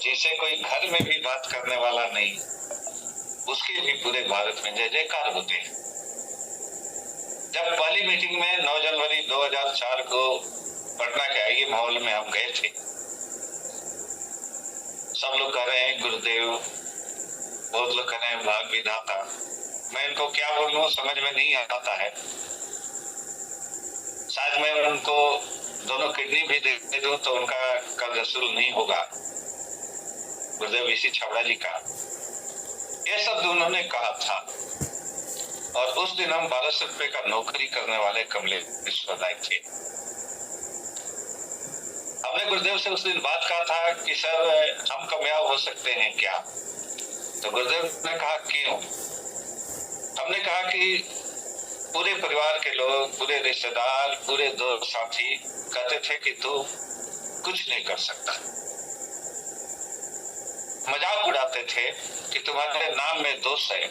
जिसे कोई घर में भी बात करने वाला नहीं, उसके भी पूरे भारत में जय जयकार होते हैं। जब पहली मीटिंग में 9 जनवरी 2004 को पटना के आइए माहौल में हम गए थे, सब लोग कह रहे हैं गुरुदेव, बहुत लोग कह रहे हैं भाग विधाता। मैं इनको क्या बोलूं समझ में नहीं आता है। शायद मैं उनको दोनों किडनी भी दे दूं तो उनका कर्ज वसूल नहीं होगा। गुरुदेव ऋषि छाबड़ा जी का ये शब्द उन्होंने कहा था, और उस दिन हम 1200 रुपए का नौकरी करने वाले कमलेश विश्वविद्यालय थे। हमने गुरुदेव से उस दिन बात कहा था कि सर हम कामयाब हो सकते हैं क्या? तो गुरुदेव ने कहा क्यों? हमने कहा कि पूरे परिवार के लोग, पूरे रिश्तेदार, पूरे दोस्त साथी कहते थे कि तू कुछ नहीं कर सकता। मजाक उड़ाते थे कि तुम्हारे नाम में दोष है।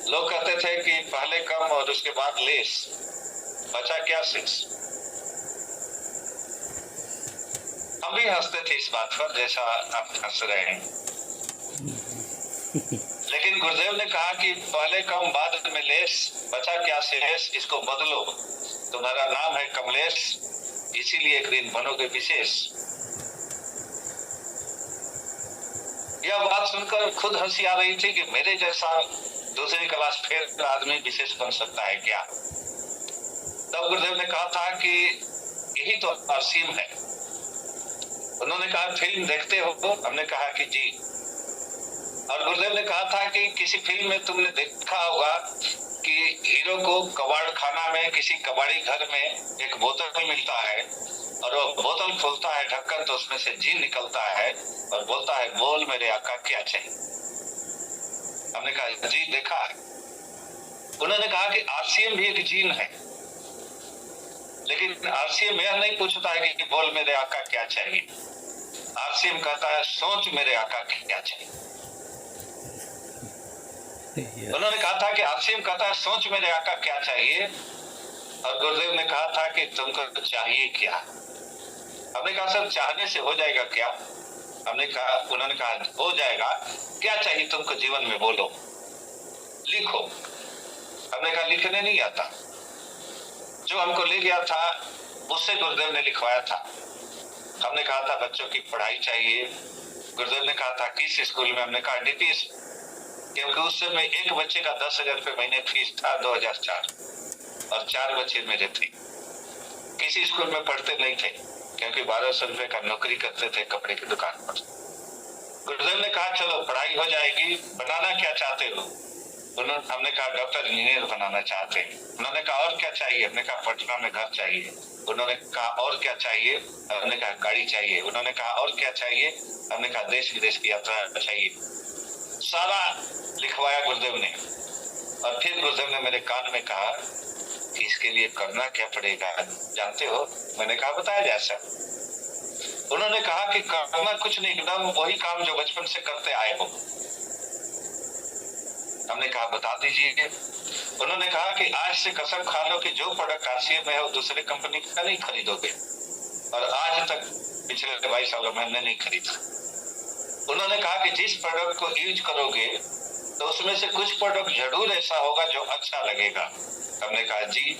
लोग कहते थे कि पहले कम और उसके बाद लेस, बचा क्या शेष। हम भी हंसते थे इस बात पर जैसा आप हंस रहे हैं। लेकिन गुरुदेव ने कहा कि पहले कम बाद में लेस, बचा क्या शेष, इसको बदलो। तुम्हारा नाम है कमलेश, इसीलिए एक दिन बनोगे विशेष। यह बात सुनकर खुद हंसी आ रही थी कि मेरे जैसा दूसरी क्लास फेल आदमी विशेष बन सकता है क्या? तब गुरुदेव ने कहा था कि यही तो असीम है। उन्होंने कहा फिल्म देखते हो? हमने कहा कि जी। और गुरुदेव ने कहा था कि किसी फिल्म में तुमने देखा होगा कि हीरो को कबाड़ खाना में किसी कबाड़ी घर में एक बोतल मिलता है, और वो बोतल खोलता है ढक्कन, तो उसमें से जीन निकलता है और बोलता है बोल मेरे आका क्या चाहिए। हमने कहा जी देखा है। उन्होंने कहा कि आरसीएम भी एक जीन है, लेकिन आरसीएम यह नहीं पूछता है कि बोल मेरे आका क्या चाहिए। आरसीएम कहता है सोच मेरे आका क्या चाहिए। उन्होंने कहा था कि आरसीएम कहता है सोच मेरे आका क्या चाहिए, और गुरुदेव ने कहा था कि तुमको चाहिए क्या? हमने कहा सर चाहने से हो जाएगा क्या? हमने कहा, उन्होंने कहा हो जाएगा। क्या चाहिए तुमको जीवन में, बोलो, लिखो। हमने कहा लिखने नहीं आता। जो हमको ले गया था उससे गुरुदेव ने लिखवाया था। हमने कहा था बच्चों की पढ़ाई चाहिए। गुरुदेव ने कहा था किस स्कूल में? हमने कहा डीपीएस, क्योंकि उस समय एक बच्चे का 10,000 रुपये महीने फीस था 2004, और 4 बच्चे मेरे थे। किसी स्कूल में पढ़ते नहीं थे क्योंकि 1200 रुपए का नौकरी करते थे कपड़े की दुकान पर। गुरुदेव ने कहा चलो पढ़ाई हो जाएगी, बनाना क्या चाहते हो? हमने कहा डॉक्टर इंजीनियर बनाना चाहते हैं। उन्होंने कहा और क्या चाहिए? हमने कहा पटना में घर चाहिए। उन्होंने कहा और क्या चाहिए? हमने कहा गाड़ी चाहिए। उन्होंने कहा और क्या चाहिए? हमने कहा देश विदेश की यात्रा चाहिए। सारा लिखवाया गुरुदेव ने। और फिर गुरुदेव ने मेरे कान में कहा कि इसके लिए करना क्या पड़ेगा जानते हो? मैंने कहा बताया जा सर। उन्होंने कहा कि करना कुछ नहीं, एकदम वही काम जो बचपन से करते आए हो। हमने कहा बता दीजिए। उन्होंने कहा कि आज से कसम खा लो कि जो प्रोडक्ट आरसीएम में है वो दूसरे कंपनी का नहीं खरीदोगे, और आज तक पिछले 22 सालों में हमने नहीं खरीदा। उन्होंने कहा कि जिस प्रोडक्ट को यूज करोगे तो उसमें से कुछ प्रोडक्ट जरूर ऐसा होगा जो अच्छा लगेगा। हमने कहा जी।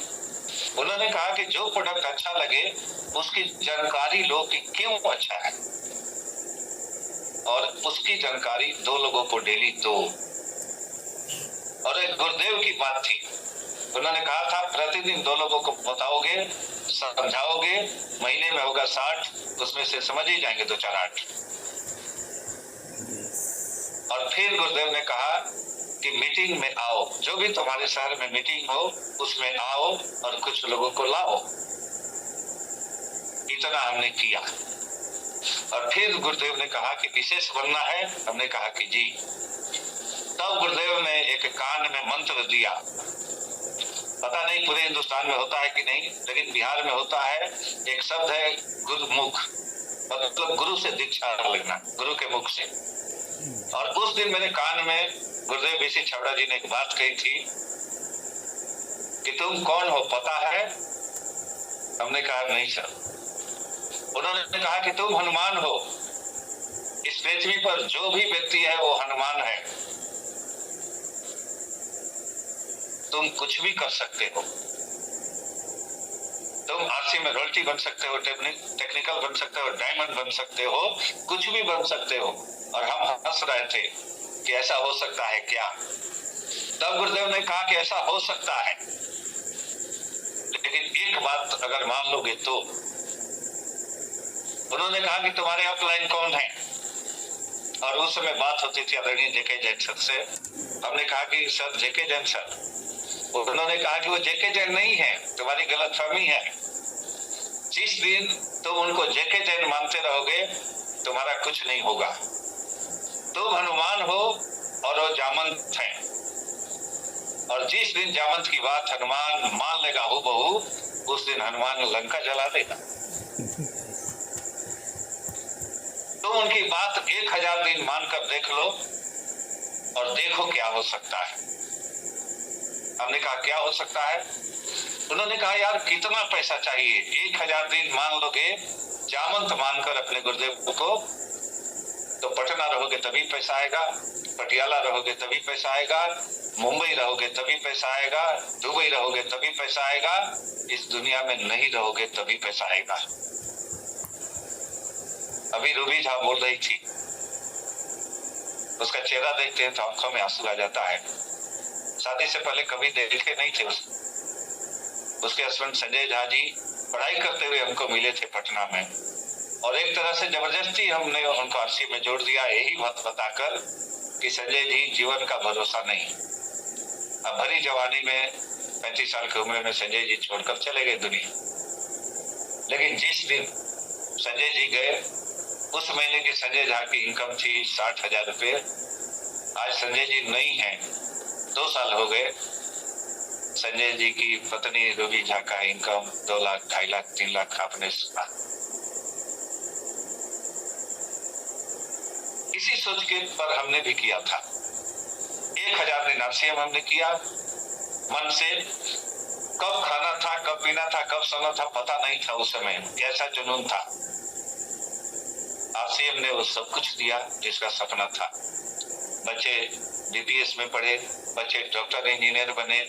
उन्होंने कहा कि जो प्रोडक्ट अच्छा लगे उसकी जानकारी लो कि क्यों अच्छा है, और उसकी जानकारी 2 लोगों को डेली दो। और एक गुरुदेव की बात थी, उन्होंने कहा था प्रतिदिन 2 लोगों को बताओगे, समझाओगे, महीने में होगा 60, उसमें से समझ ही जाएंगे 2 4 8। और फिर गुरुदेव ने कहा कि मीटिंग में आओ, जो भी तुम्हारे शहर में मीटिंग हो उसमें आओ और कुछ लोगों को लाओ। इतना हमने किया। और फिर गुरुदेव ने कहा कि विशेष बनना है। हमने कहा कि जी। तब गुरुदेव ने एक कान में मंत्र दिया। पता नहीं पूरे हिंदुस्तान में होता है कि नहीं, लेकिन बिहार में होता है। एक शब्द है गुरुमुख, मतलब गुरु से दीक्षा लेना, गुरु के मुख से। और उस दिन मेरे कान में गुरुदेव ऋषि छाबड़ा जी ने एक बात कही थी कि तुम कौन हो पता है? हमने कहा नहीं सर। उन्होंने कहा कि तुम हनुमान हो, इस पृथ्वी पर जो भी व्यक्ति है वो हनुमान है। तुम कुछ भी कर सकते हो, तुम आरसी में रोल्टी बन सकते हो, टेक्निकल बन सकते हो, डायमंड बन सकते हो, कुछ भी बन सकते हो। और हम हंस रहे थे कि ऐसा हो सकता है क्या। तब गुरुदेव ने कहा कि ऐसा हो सकता है, लेकिन एक बात अगर मान लोगे तो। उन्होंने कहा कि तुम्हारे अपलाइन कौन है, और उस समय बात होती थी आदरणीय जेके जैन सर से। हमने कहा कि सर जेके जैन सर, उन्होंने कहा कि वो जेके जैन नहीं है, तुम्हारी गलतफहमी है। जिस दिन तुम उनको जेके जैन मानते रहोगे तुम्हारा कुछ नहीं होगा। तुम हनुमान हो और वो जामंत है, और जिस दिन जामंत की बात हनुमान मान लेगा हूबहू, उस दिन हनुमान लंका जला देगा। तुम उनकी बात 1000 दिन मानकर देख लो और देखो क्या हो सकता है। हमने कहा क्या हो सकता है। उन्होंने कहा यार कितना पैसा चाहिए, 1000 दिन मान लोगे जामंत मानकर अपने गुरुदेव को, तो पटना रहोगे तभी पैसा आएगा, पटियाला रहोगे तभी पैसा आएगा, मुंबई रहोगे तभी पैसा आएगा, दुबई रहोगे तभी पैसा आएगा, इस दुनिया में नहीं रहोगे तभी पैसा आएगा। अभी रूबी झा बोल रही थी, उसका चेहरा देखते हैं तो आंखों में आंसू आ जाता है। शादी से पहले कभी देखे नहीं थे उसके हस्बैंड संजय झा जी पढ़ाई करते हुए हमको मिले थे पटना में, और एक तरह से जबरदस्ती हमने उनको आरसी में जोड़ दिया, यही बात बताकर कि संजय जी जीवन का भरोसा नहीं। अब भरी जवानी में 35 साल की उम्र में संजय जी छोड़कर चले गए दुनिया। लेकिन जिस दिन संजय जी गए, उस महीने की संजय झा की इनकम थी 60,000 रुपये। आज संजय जी नहीं है, 2 साल हो गए। संजय जी की पत्नी रूबी झा का इनकम 2 लाख, 2.5 लाख, 3 लाख आपने सुना। इसी सोच के पर हमने भी किया था। 1000 दिन आरसीएम हमने किया मन से। कब खाना था, कब पीना था, कब सोना था पता नहीं था उस समय, कैसा जुनून था। आरसीएम ने वो सब कुछ दिया जिसका सपना था। बच्चे डीपीएस में पढ़े, बच्चे डॉक्टर इंजीनियर बने,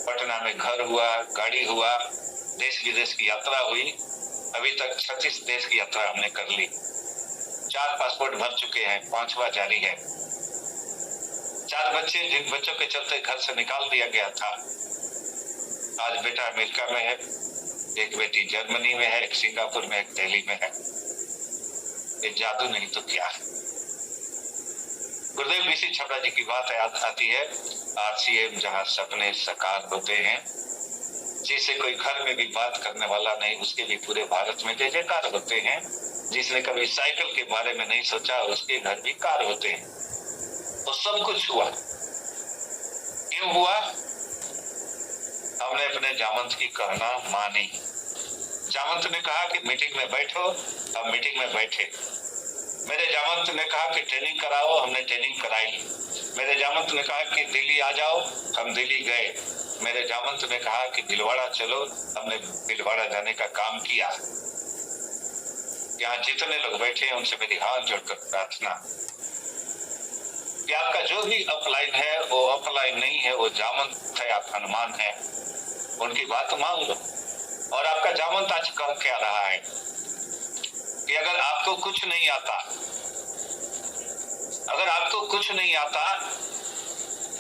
पटना में घर हुआ, गाड़ी हुआ, देश विदेश की यात्रा हुई। अभी तक 36 देश की यात्रा हमने कर ली, 4 पासपोर्ट भर चुके हैं, 5वां जारी है। 4 बच्चे जिन बच्चों के चलते घर से निकाल दिया गया था, आज बेटा अमेरिका में है, एक बेटी जर्मनी में है, एक सिंगापुर में, एक दिल्ली में है। ये जादू नहीं तो क्या है। गुरुदेव ऋषि छबड़ा जी की बात याद आती है, आरसीएम जहाँ सपने साकार होते हैं, जिसे कोई घर में भी बात करने वाला नहीं, उसके भी पूरे भारत में जय जयकार होते हैं। जिसने कभी साइकिल के बारे में नहीं सोचा, उसके घर भी कार होते हैं। तो सब कुछ हुआ, क्यों हुआ? हमने अपने जामंत की कहना मानी। जामंत ने कहा कि मीटिंग में बैठो, हम मीटिंग में बैठे। मेरे जामंत ने कहा कि ट्रेनिंग कराओ, हमने ट्रेनिंग कराई। मेरे जामंत ने कहा कि दिल्ली आ जाओ, हम दिल्ली गए। मेरे जामंत ने कहा कि भिलवाड़ा चलो, हमने भिलवाड़ा जाने का काम किया। यहाँ जितने लोग बैठे हैं उनसे मेरी हाथ जोड़कर प्रार्थना कि आपका जो भी अपलाइन है वो अपलाइन नहीं है, वो जामंत है, आप हनुमान है, उनकी बात मान लो। और आपका जामंत आज कह क्या रहा है कि अगर आपको कुछ नहीं आता, अगर आपको कुछ नहीं आता,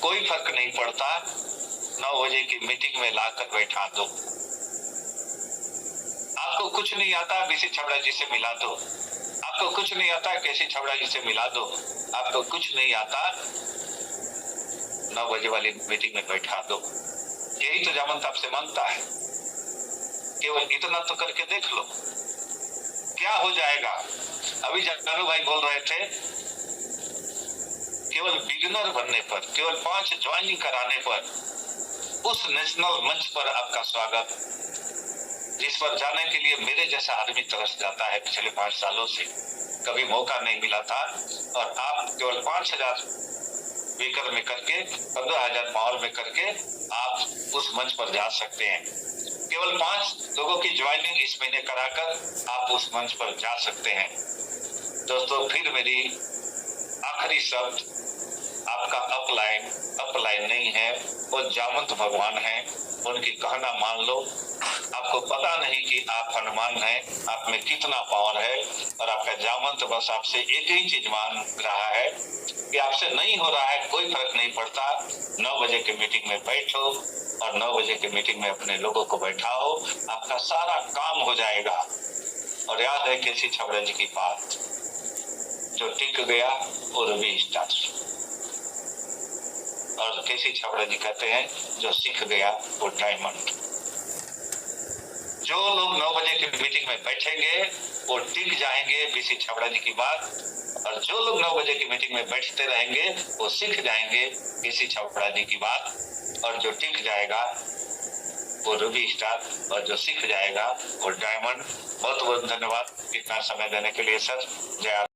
कोई फर्क नहीं पड़ता, 9 बजे की मीटिंग में लाकर बैठा दो। आपको कुछ नहीं आता, बीसी छबड़ा जी से मिला दो। आपको कुछ नहीं आता, केसी छबड़ा जी से मिला दो। आपको कुछ नहीं आता, 9 बजे वाली मीटिंग में बैठा दो। यही तो जामंत आपसे मांगता है। केवल इतना तो करके देख लो क्या हो जाएगा। अभी जानू भाई बोल रहे थे, केवल बिगिनर बनने पर, केवल 5 ज्वाइनिंग कराने पर, उस नेशनल मंच पर आपका स्वागत, जिस पर जाने के लिए मेरे जैसा आदमी तरस जाता है। पिछले 5 सालों से कभी मौका नहीं मिला था, और आप केवल 5000 स्पीकर में करके, 15,000 पावर में करके आप उस मंच पर जा सकते हैं। केवल 5 लोगों की ज्वाइनिंग इस महीने कराकर आप उस मंच पर जा सकते हैं। दोस्तों फिर मेरी आखिरी शब्द, आपका अपलाइन नहीं है, वो जामवंत भगवान है, उनकी कहना मान लो। आपको पता नहीं कि आप हनुमान हैं, आप में कितना पावर है, और आपका जामवंत बस आपसे एक ही चीज मांग रहा है कि आपसे नहीं हो रहा है, कोई फर्क नहीं पड़ता, 9 बजे के मीटिंग में बैठो और 9 बजे के मीटिंग में अपने लोगों को बैठाओ, आपका सारा काम हो जाएगा। और याद है केसी छाबड़ा जी की बात, जो टिक गया वो रवि स्टार, और केसी छाबड़ा जी कहते हैं जो सीख गया वो डायमंड। जो लोग 9 बजे की मीटिंग में बैठेंगे वो टिक जाएंगे, बीसी छाबड़ा जी की बात, और जो लोग 9 बजे की मीटिंग में बैठते रहेंगे वो सीख जाएंगे केसी छाबड़ा जी की बात, और जो टिक जाएगा वो रूबी स्टार, और जो सीख जाएगा वो डायमंड। बहुत बहुत धन्यवाद इतना समय देने के लिए सर। जय